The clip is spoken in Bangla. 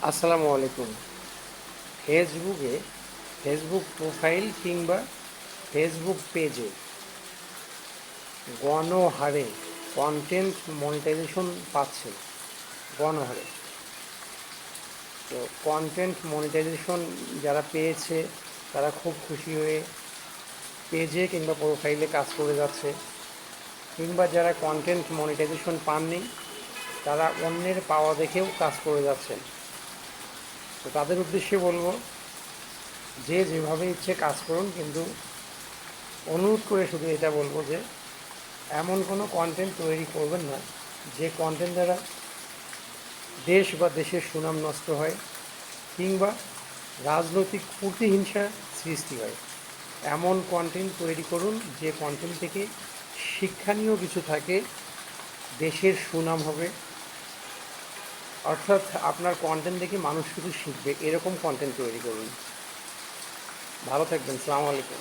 আসসালামু আলাইকুম। ফেসবুকে ফেসবুক প্রোফাইল কিংবা ফেসবুক পেজে গণহারে কন্টেন্ট মনিটাইজেশন পাচ্ছে, গণহারে। তো কন্টেন্ট মনিটাইজেশন যারা পেয়েছে তারা খুব খুশি হয়ে পেজে কিংবা প্রোফাইলে কাজ করে যাচ্ছে, কিংবা যারা কন্টেন্ট মনিটাইজেশন পাননি তারা অন্যের পাওয়া দেখেও কাজ করে যাচ্ছেন। তো তাদের উদ্দেশ্যে বলবো, যে যেভাবে ইচ্ছে কাজ করুন, কিন্তু অনুরোধ করে শুধু এটা বলবো যে এমন কোনো কন্টেন্ট তৈরি করবেন না যে কন্টেন্ট দ্বারা দেশ বা দেশের সুনাম নষ্ট হয়, কিংবা রাজনৈতিক প্রতিহিংসা সৃষ্টি হয়। এমন কন্টেন্ট তৈরি করুন যে কন্টেন্ট থেকে শিক্ষণীয় কিছু থাকে, দেশের সুনাম হবে, অর্থাৎ আপনার কন্টেন্ট দেখে মানুষ কিছু শিখবে, এরকম কন্টেন্ট তৈরি করুন। ভালো থাকবেন। সালামু আলাইকুম।